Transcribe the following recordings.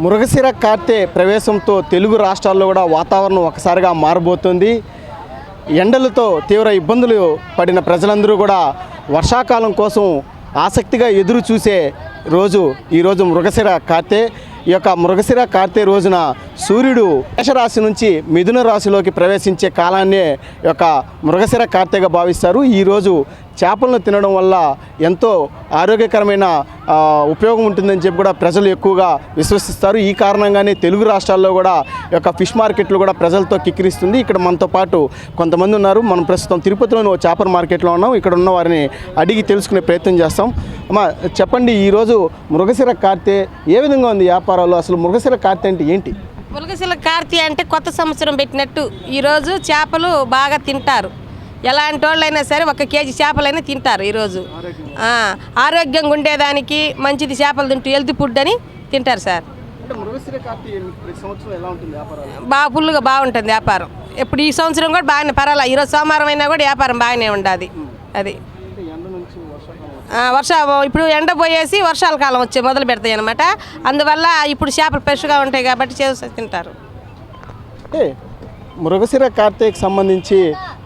మృగశిర కార్తె ప్రవేశంతో తెలుగు రాష్ట్రాల్లో కూడా వాతావరణం ఒకసారిగా మారబోతుంది. ఎండలతో తీవ్ర ఇబ్బందులు పడిన ప్రజలందరూ కూడా వర్షాకాలం కోసం ఆసక్తిగా ఎదురు చూసే రోజు ఈరోజు మృగశిర కార్తె. ఈ యొక్క మృగశిర కార్తె రోజున సూర్యుడు మేషరాశి నుంచి మిథున రాశిలోకి ప్రవేశించే కాలాన్నే ఈ యొక్క మృగశిర కార్తెగా భావిస్తారు. ఈరోజు చేపలను తినడం వల్ల ఎంతో ఆరోగ్యకరమైన ఉపయోగం ఉంటుందని చెప్పి కూడా ప్రజలు ఎక్కువగా విశ్వసిస్తారు. ఈ కారణంగానే తెలుగు రాష్ట్రాల్లో కూడా ఈ యొక్క ఫిష్ మార్కెట్లు కూడా ప్రజలతో కిక్కిరిస్తుంది. ఇక్కడ మనతో పాటు కొంతమంది ఉన్నారు. మనం ప్రస్తుతం తిరుపతిలోని ఓ చేపల మార్కెట్లో ఉన్నాం. ఇక్కడ ఉన్న వారిని అడిగి తెలుసుకునే ప్రయత్నం చేస్తాం. అమ్మా, చెప్పండి, ఈరోజు మృగశిర కార్తె ఏ విధంగా ఉంది వ్యాపారాలు? అసలు మృగశిర కార్తె అంటే ఏంటి? మృగశిర కార్తె అంటే కొత్త సంవత్సరం పెట్టినట్టు ఈరోజు చేపలు బాగా తింటారు. ఎలాంటి వాళ్ళైనా సరే 1 కేజీ చేపలైనా తింటారు. ఈరోజు ఆరోగ్యంగా ఉండేదానికి మంచిది చేపలు తింటూ హెల్తీ ఫుడ్ అని తింటారు సార్. బాగా ఫుల్గా బాగుంటుంది వ్యాపారం. ఇప్పుడు ఈ సంవత్సరం కూడా బాగానే పర్వాలేదు. ఈరోజు సోమవారం అయినా కూడా వ్యాపారం బాగానే ఉండదు. అది ఇప్పుడు ఎండ పోయేసి వర్షాల కాలం వచ్చే మొదలు పెడతాయి అన్నమాట. అందువల్ల ఇప్పుడు చేపలు ఫ్రెష్గా ఉంటాయి కాబట్టి చేసి తింటారు. మృగశిర కార్తెకి సంబంధించి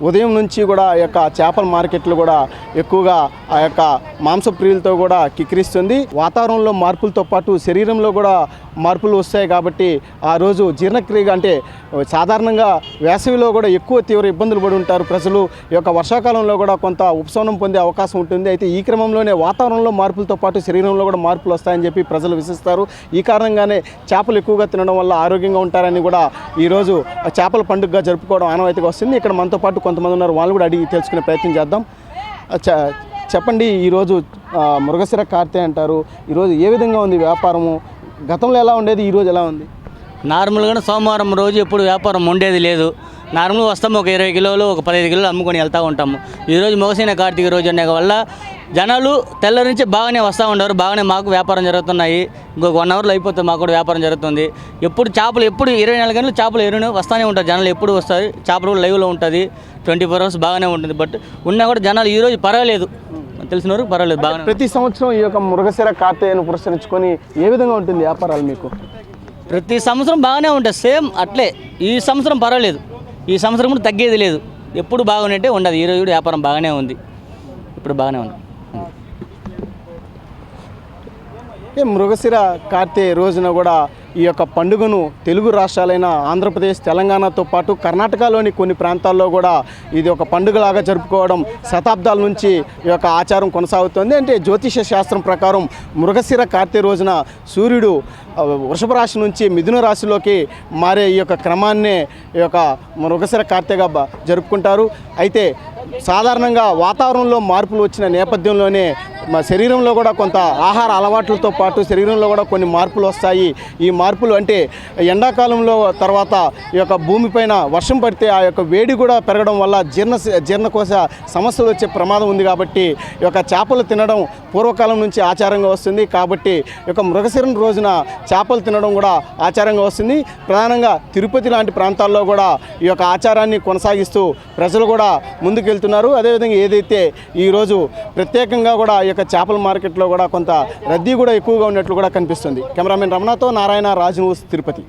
ఉదయం నుంచి కూడా ఆ యొక్క చేపల మార్కెట్లు కూడా ఎక్కువగా ఆ యొక్క మాంసప్రియులతో కూడా కిక్కిరిస్తుంది. వాతావరణంలో మార్పులతో పాటు శరీరంలో కూడా మార్పులు వస్తాయి కాబట్టి ఆ రోజు జీర్ణక్రియ అంటే సాధారణంగా వేసవిలో కూడా ఎక్కువ తీవ్ర ఇబ్బందులు పడి ఉంటారు ప్రజలు. ఈ యొక్క వర్షాకాలంలో కూడా కొంత ఉపశమనం పొందే అవకాశం ఉంటుంది. అయితే ఈ క్రమంలోనే వాతావరణంలో మార్పులతో పాటు శరీరంలో కూడా మార్పులు వస్తాయని చెప్పి ప్రజలు విశ్వసిస్తారు. ఈ కారణంగానే చేపలు ఎక్కువగా తినడం వల్ల ఆరోగ్యంగా ఉంటారని కూడా ఈరోజు చేపల పండుగగా జరుపుకోవడం ఆనవాయితీగా వస్తుంది. ఇక్కడ మనతో పాటు కొంతమంది ఉన్నారు, వాళ్ళు కూడా అడిగి తెలుసుకునే ప్రయత్నం చేద్దాం. చెప్పండి, ఈరోజు మృగశిర కార్తె అంటారు. ఈరోజు ఏ విధంగా ఉంది వ్యాపారము? గతంలో ఎలా ఉండేది, ఈరోజు ఎలా ఉంది? నార్మల్గానే సోమవారం రోజు ఎప్పుడు వ్యాపారం ఉండేది లేదు. నార్మల్గా వస్తాము, ఒక 20 కిలోలు ఒక 15 కిలోలు అమ్ముకొని వెళ్తూ ఉంటాము. ఈరోజు మృగశిర కార్తె రోజు అనే వల్ల జనాలు తెల్ల నుంచి బాగానే వస్తూ ఉంటారు. బాగానే మాకు వ్యాపారం జరుగుతున్నాయి. ఇంకొక 1 అవర్లో అయిపోతుంది, మాకు కూడా వ్యాపారం జరుగుతుంది. ఎప్పుడు చేపలు ఎప్పుడు 24 గంటలు చేపలు ఎరును వస్తూనే ఉంటారు. జనాలు ఎప్పుడు వస్తారు. చేపలు కూడా లైవ్లో ఉంటుంది, 24 అవర్స్ బాగానే ఉంటుంది. బట్ ఉన్నా కూడా జనాలు ఈరోజు పర్వాలేదు, తెలిసిన వరకు పర్వాలేదు బాగా. ప్రతి సంవత్సరం ఈ యొక్క మృగశిర కార్తెను పురస్కరించుకొని ఏ విధంగా ఉంటుంది వ్యాపారాలు మీకు? ప్రతి సంవత్సరం బాగానే ఉంటుంది, సేమ్ అట్లే. ఈ సంవత్సరం పర్వాలేదు, ఈ సంవత్సరం కూడా తగ్గేది లేదు. ఎప్పుడు బాగుంటే ఉండదు. ఈరోజు కూడా వ్యాపారం బాగానే ఉంది, ఇప్పుడు బాగానే ఉంది. మృగశిర కార్తె రోజున కూడా ఈ యొక్క పండుగను తెలుగు రాష్ట్రాలైన ఆంధ్రప్రదేశ్, తెలంగాణతో పాటు కర్ణాటకలోని కొన్ని ప్రాంతాల్లో కూడా ఇది ఒక పండుగలాగా జరుపుకోవడం శతాబ్దాల నుంచి ఈ యొక్క ఆచారం కొనసాగుతుంది. అంటే జ్యోతిష శాస్త్రం ప్రకారం మృగశిర కార్తె రోజున సూర్యుడు వృషభ రాశి నుంచి మిథున రాశిలోకి మారే ఈ యొక్క క్రమాన్నే ఈ యొక్క మృగశిర కార్తెగా జరుపుకుంటారు. అయితే సాధారణంగా వాతావరణంలో మార్పులు వచ్చిన నేపథ్యంలోనే మా శరీరంలో కూడా కొంత ఆహార అలవాట్లతో పాటు శరీరంలో కూడా కొన్ని మార్పులు వస్తాయి. ఈ మార్పులు అంటే ఎండాకాలంలో తర్వాత ఈ యొక్క భూమిపైన వర్షం పడితే ఆ యొక్క వేడి కూడా పెరగడం వల్ల జీర్ణకోశ సమస్యలు వచ్చే ప్రమాదం ఉంది. కాబట్టి ఈ యొక్క చేపలు తినడం పూర్వకాలం నుంచి ఆచారంగా వస్తుంది. కాబట్టి ఈ యొక్క మృగశిర రోజున చేపలు తినడం కూడా ఆచారంగా వస్తుంది. ప్రధానంగా తిరుపతి లాంటి ప్రాంతాల్లో కూడా ఈ యొక్క ఆచారాన్ని కొనసాగిస్తూ ప్రజలు కూడా ముందుకెళ్తున్నారు. అదేవిధంగా ఏదైతే ఈరోజు ప్రత్యేకంగా కూడా ఈ యొక్క చేపల మార్కెట్లో కూడా కొంత రద్దీ కూడా ఎక్కువగా ఉన్నట్లు కూడా కనిపిస్తుంది. కెమెరామెన్ రమణతో నారాయణ, రాజ్ న్యూస్, తిరుపతి.